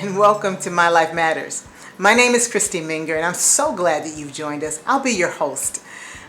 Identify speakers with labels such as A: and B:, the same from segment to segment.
A: and welcome to My Life Matters. My name is Christy Minger, and I'm so glad that you've joined us. I'll be your host.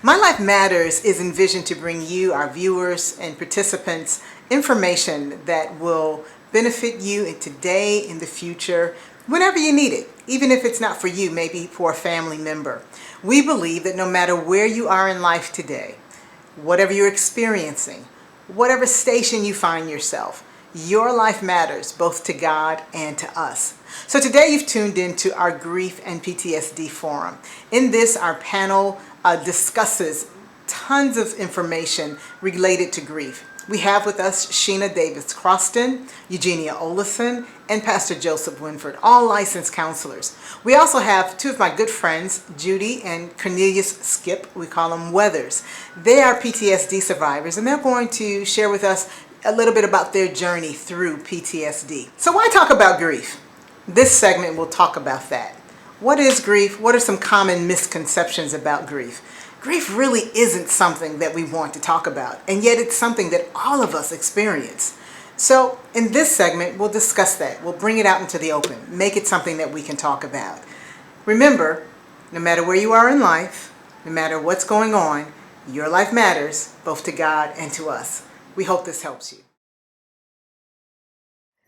A: My Life Matters is envisioned to bring you, our viewers and participants, information that will benefit you in today, in the future, whenever you need it, even if it's not for you, maybe for a family member. We believe that no matter where you are in life today, whatever you're experiencing, whatever station you find yourself, your life matters both to God and to us. So today you've tuned into our Grief and PTSD Forum. In this, our panel discusses tons of information related to grief. We have with us Sheena Croston, Eugenia Olison, and Pastor Joseph Winford, all licensed counselors. We also have two of my good friends, Judy and Cornelius we call them Weathers. They are PTSD survivors, and they're going to share with us a little bit about their journey through PTSD. So why talk about grief? This segment will talk about that. What is grief? What are some common misconceptions about grief? Grief really isn't something that we want to talk about, and yet it's something that all of us experience. So in this segment, we'll discuss that. We'll bring it out into the open, make it something that we can talk about. Remember, no matter where you are in life, no matter what's going on, your life matters both to God and to us. We hope this helps you.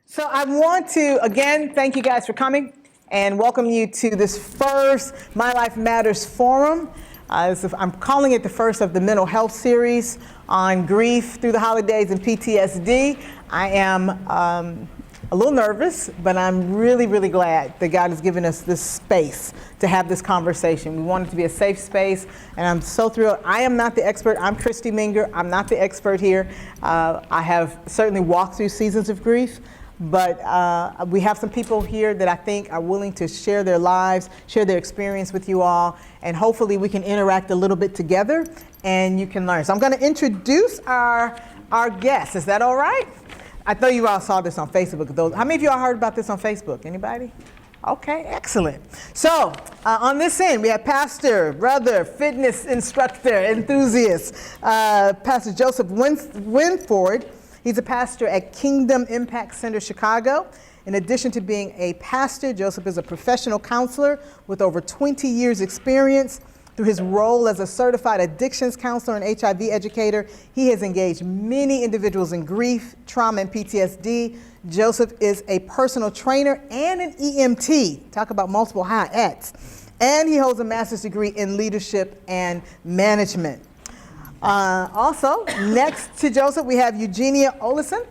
A: So I want to, again, thank you guys for coming and welcome you to this first My Life Matters Forum. I'm calling it the first of the mental health series on grief through the holidays and PTSD. I am a little nervous, but I'm really, really glad that God has given us this space to have this conversation. We want it to be a safe space, and I'm so thrilled. I am not the expert. I'm Christy Minger. I'm not the expert here. I have certainly walked through seasons of grief, but we have some people here that I think are willing to share their lives, share their experience with you all, and hopefully we can interact a little bit together and you can learn. So I'm going to introduce our guests. Is that all right? I thought you all saw this on Facebook. How many of you all heard about this on Facebook? Anybody? Okay, excellent. So on this end, we have pastor, brother, fitness instructor, enthusiast, Pastor Joseph Winford. He's a pastor at Kingdom Impact Center, Chicago. In addition to being a pastor, Joseph is a professional counselor with over 20 years experience. Through his role as a certified addictions counselor and HIV educator, he has engaged many individuals in grief, trauma, and PTSD. Joseph is a personal trainer and an EMT. Talk about multiple hats. And he holds a master's degree in leadership and management. Also, next to Joseph, we have Eugenia Olison.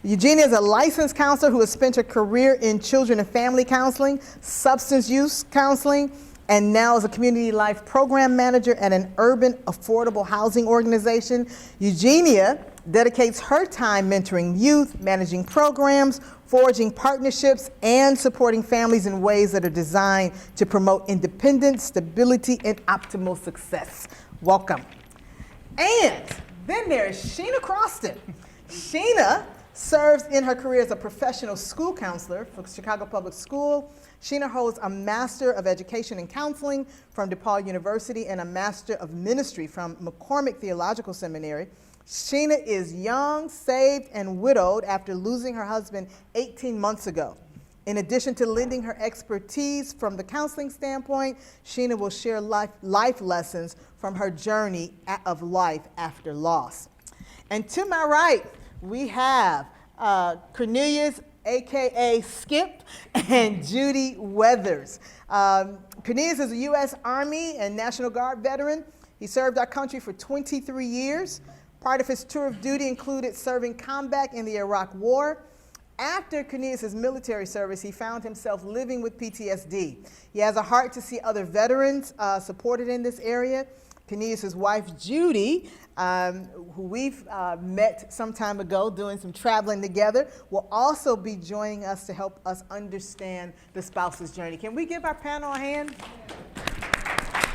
A: Eugenia is a licensed counselor who has spent her career in children and family counseling, substance use counseling, and now is a community life program manager at an urban affordable housing organization. Eugenia dedicates her time mentoring youth, managing programs, forging partnerships, and supporting families in ways that are designed to promote independence, stability, and optimal success. Welcome. And then there is Sheena Croston. Sheena serves in her career as a professional school counselor for Chicago Public School. Sheena holds a Master of Education and Counseling from DePaul University and a Master of Ministry from McCormick Theological Seminary. Sheena is young, saved, and widowed after losing her husband 18 months ago. In addition to lending her expertise from the counseling standpoint, Sheena will share life lessons from her journey of life after loss. And to my right, we have Cornelius, AKA Skip, and Judy Weathers. Cornelius is a U.S. Army and National Guard veteran. He served our country for 23 years. Part of his tour of duty included serving combat in the Iraq War. After Cornelius' military service, he found himself living with PTSD. He has a heart to see other veterans supported in this area. Cornelius' wife, Judy, who we've met some time ago doing some traveling together, will also be joining us to help us understand the spouse's journey. Can we give our panel a hand?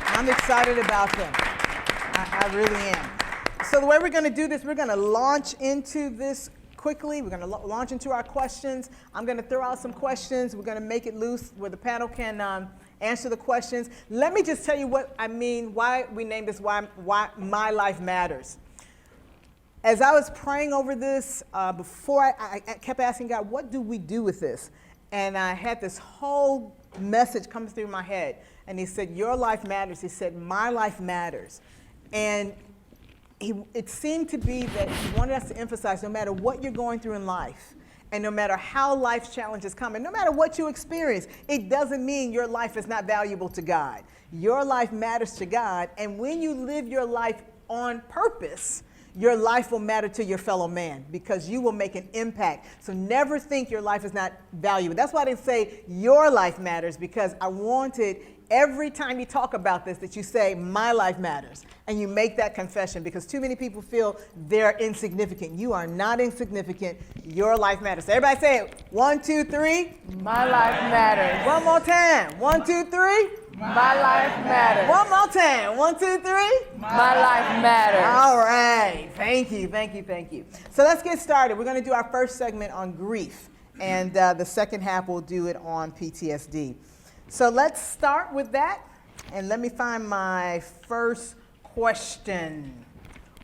A: I'm excited about them. I really am. So the way we're going to do this, we're going to launch into this quickly. We're going to launch into our questions. I'm going to throw out some questions. We're going to make it loose where the panel can answer the questions. Let me just tell you what I mean, why we named this Why My Life Matters. As I was praying over this, before I kept asking God, what do we do with this? and I had this whole message come through my head. And he said, your life matters. He said, my life matters. And it seemed to be that he wanted us to emphasize no matter what you're going through in life, and no matter how life's challenges come, and no matter what you experience, it doesn't mean your life is not valuable to God. Your life matters to God, and when you live your life on purpose, your life will matter to your fellow man because you will make an impact. So never think your life is not valuable. That's why they say your life matters, because I wanted every time you talk about this that you say my life matters, and you make that confession, because too many people feel they're insignificant. You are not insignificant. Your life matters. So everybody say it. 1, 2, 3.
B: My life matters.
A: One more time. 1, 2, 3.
B: My life matters.
A: One more time. 1, 2, 3.
B: My life matters.
A: All right. Thank you. Thank you. Thank you. So let's get started. We're going to do our first segment on grief, and the second half we'll do it on PTSD. So let's start with that, and let me find my first question.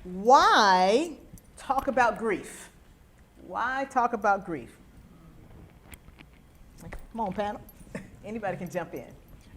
A: Why talk about grief? Why talk about grief? Come on, panel. Anybody can jump in.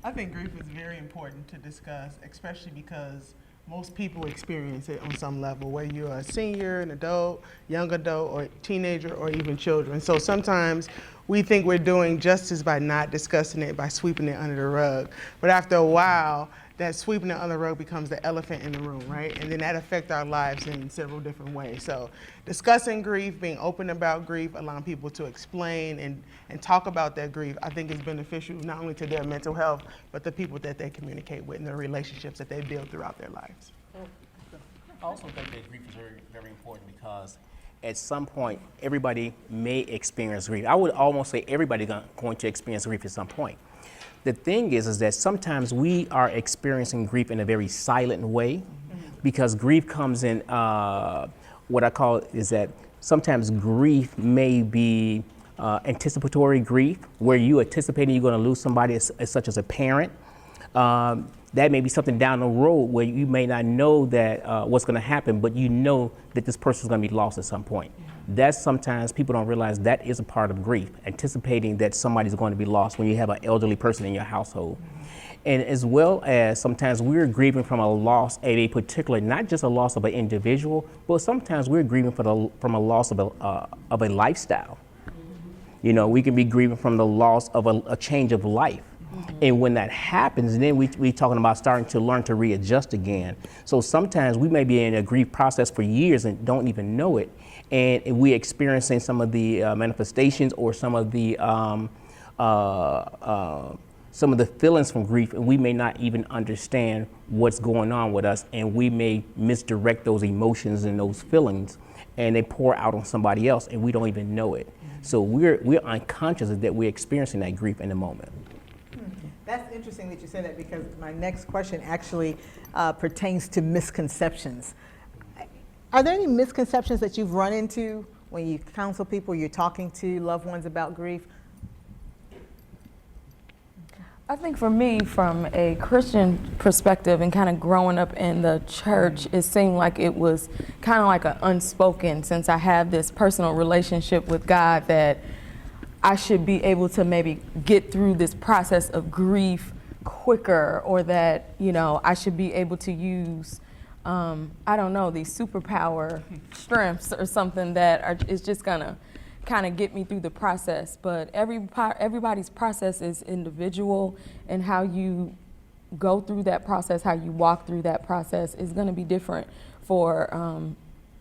C: I think grief is very important to discuss, especially because most people experience it on some level, whether you're a senior, an adult, young adult, or teenager, or even children. So sometimes we think we're doing justice by not discussing it, by sweeping it under the rug. But after a while, that sweeping it under the rug becomes the elephant in the room, right? And then that affects our lives in several different ways. So discussing grief, being open about grief, allowing people to explain and talk about their grief, I think is beneficial not only to their mental health, but the people that they communicate with and the relationships that they build throughout their lives.
D: I also think that grief is very, very important because at some point, everybody may experience grief. I would almost say everybody's going to experience grief at some point. The thing is that sometimes we are experiencing grief in a very silent way, because grief comes in, what I call is that sometimes grief may be anticipatory grief, where you anticipating you're going to lose somebody, such as a parent. That may be something down the road where you may not know that what's going to happen, but you know that this person's going to be lost at some point. That's sometimes people don't realize that is a part of grief, anticipating that somebody's going to be lost when you have an elderly person in your household. And as well as sometimes we're grieving from a loss of a particular, not just a loss of an individual, but sometimes we're grieving from a loss of a lifestyle. You know, we can be grieving from the loss of a change of life. And when that happens, then we talking about starting to learn to readjust again. So sometimes we may be in a grief process for years and don't even know it. And we're experiencing some of the manifestations or some of the feelings from grief, and we may not even understand what's going on with us, and we may misdirect those emotions and those feelings, and they pour out on somebody else, and we don't even know it. So we're unconscious that we're experiencing that grief in the moment.
A: That's interesting that you said that, because my next question actually pertains to misconceptions. Are there any misconceptions that you've run into when you counsel people, you're talking to loved ones about grief?
B: I think for me, from a Christian perspective and kind of growing up in the church, it seemed like it was kind of like an unspoken, since I have this personal relationship with God, that I should be able to maybe get through this process of grief quicker, or that, you know, I should be able to use, I don't know, these superpower strengths or something that is just gonna kind of get me through the process. But everybody's process is individual, and how you go through that process, how you walk through that process is gonna be different for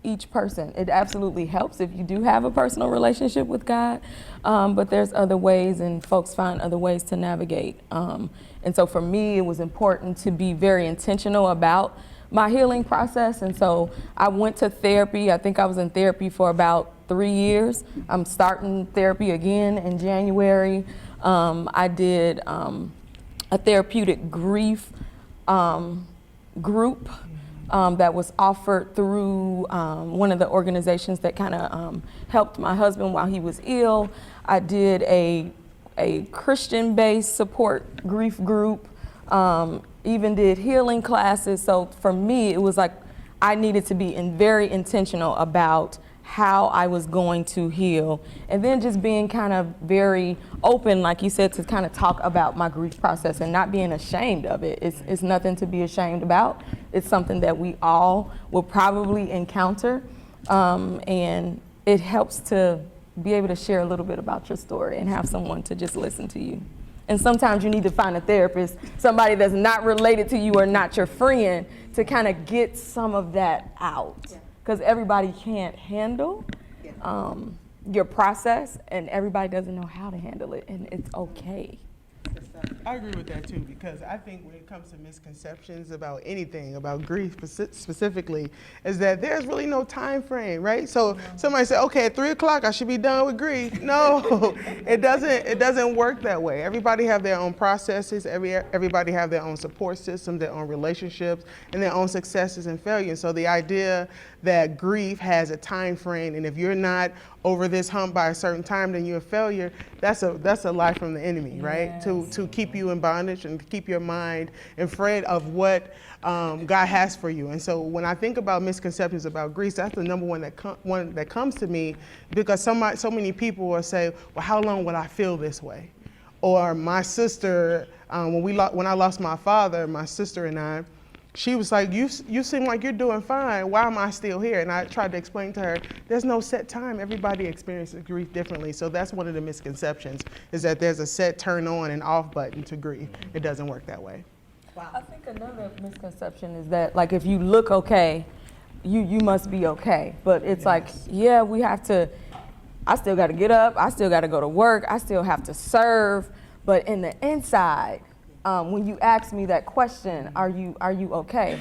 B: each person. It absolutely helps if you do have a personal relationship with God, but there's other ways, and folks find other ways to navigate. And so for me, it was important to be very intentional about my healing process. And so I went to therapy. I think I was in therapy for about 3 years. I'm starting therapy again in January. I did a therapeutic grief group that was offered through one of the organizations that kind of helped my husband while he was ill. I did a Christian-based support grief group, even did healing classes. So for me, it was like I needed to be very intentional about how I was going to heal, and then just being kind of very open, like you said, to kind of talk about my grief process and not being ashamed of it. It's nothing to be ashamed about. It's something that we all will probably encounter, and it helps to be able to share a little bit about your story and have someone to just listen to you. And sometimes you need to find a therapist, somebody that's not related to you or not your friend, to kind of get some of that out. Because everybody can't handle your process, and everybody doesn't know how to handle it, and it's okay.
C: I agree with that too, because I think when it comes to misconceptions about anything, about grief specifically, is that there's really no time frame, right? So somebody said, okay, at 3 o'clock I should be done with grief. No, it doesn't work that way. Everybody have their own processes, everybody have their own support system, their own relationships, and their own successes and failures. So the idea that grief has a time frame, and if you're not over this hump by a certain time, then you're a failure, that's a lie from the enemy, right?
B: Yes.
C: To keep you in bondage and to keep your mind afraid of what God has for you. And so when I think about misconceptions about grief, that's the number one that comes to me, because so many people will say, well, how long will I feel this way? Or my sister, when I lost my father, my sister and I, she was like, you seem like you're doing fine. Why am I still here? And I tried to explain to her, there's no set time. Everybody experiences grief differently. So that's one of the misconceptions, is that there's a set turn on and off button to grief. It doesn't work that way.
B: Wow. I think another misconception is that, like, if you look okay, you must be okay. But it's like, yeah, we have to, I still got to get up. I still got to go to work. I still have to serve. But in the inside, when you ask me that question, are you okay?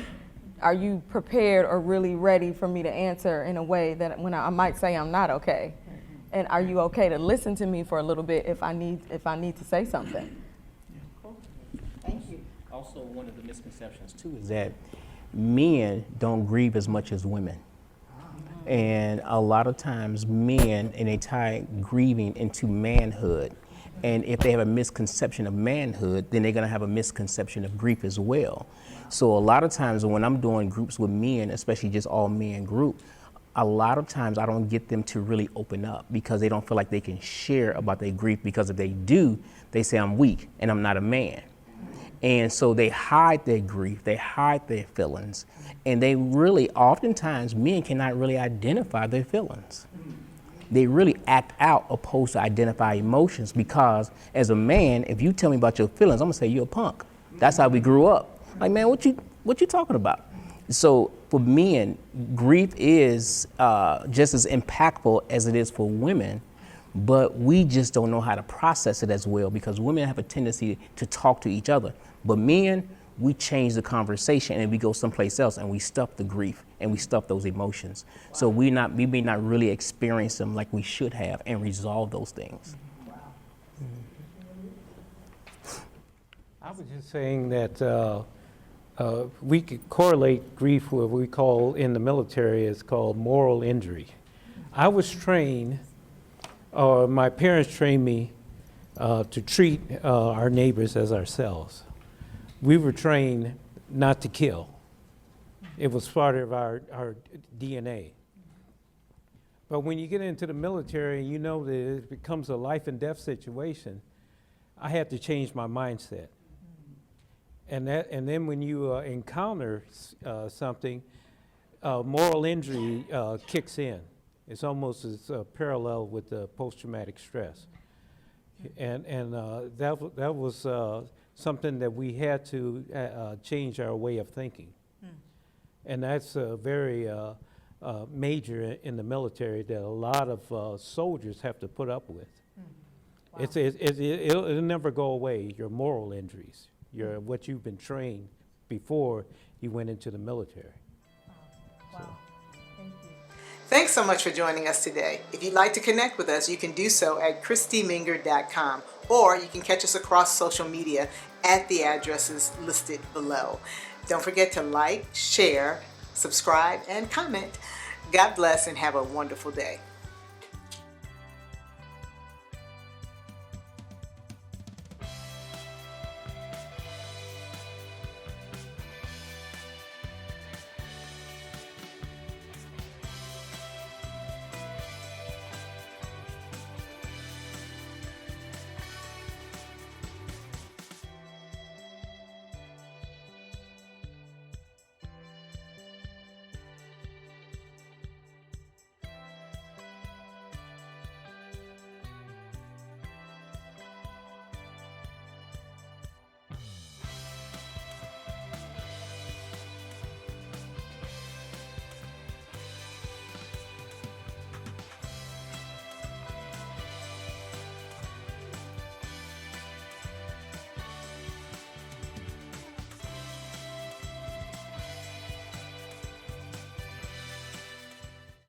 B: Are you prepared or really ready for me to answer in a way that when I might say I'm not okay? And are you okay to listen to me for a little bit if I need to say something?
A: Thank you.
D: Also, one of the misconceptions too is that men don't grieve as much as women. And a lot of times men, and they tie grieving into manhood. And if they have a misconception of manhood, then they're going to have a misconception of grief as well. So a lot of times when I'm doing groups with men, especially just all men group, a lot of times I don't get them to really open up, because they don't feel like they can share about their grief, because if they do, they say I'm weak and I'm not a man. And so they hide their grief, they hide their feelings, and they really, oftentimes men cannot really identify their feelings. They really act out opposed to identify emotions, because as a man, if you tell me about your feelings, I'm gonna say you're a punk. That's how we grew up. Like, man, what you talking about? So for men, grief is just as impactful as it is for women, but we just don't know how to process it as well, because women have a tendency to talk to each other. But men, we change the conversation and we go someplace else and we stuff the grief and we stuff those emotions. So we may not really experience them like we should have and resolve those things.
E: I was just saying that we could correlate grief with what we call in the military, it's called moral injury. I was trained, or my parents trained me to treat our neighbors as ourselves. We were trained not to kill. It was part of our DNA. But when you get into the military, you know that it becomes a life and death situation. I had to change my mindset. And then when you encounter something, moral injury kicks in. It's almost as parallel with the post-traumatic stress. And that was something that we had to change our way of thinking. And that's very major in the military, that a lot of soldiers have to put up with. Wow. It'll never go away, your moral injuries, what you've been trained before you went into the military.
A: Wow. Thank you. Thanks so much for joining us today. If you'd like to connect with us, you can do so at ChristyMinger.com, or you can catch us across social media at the addresses listed below. Don't forget to like, share, subscribe, and comment. God bless and have a wonderful day.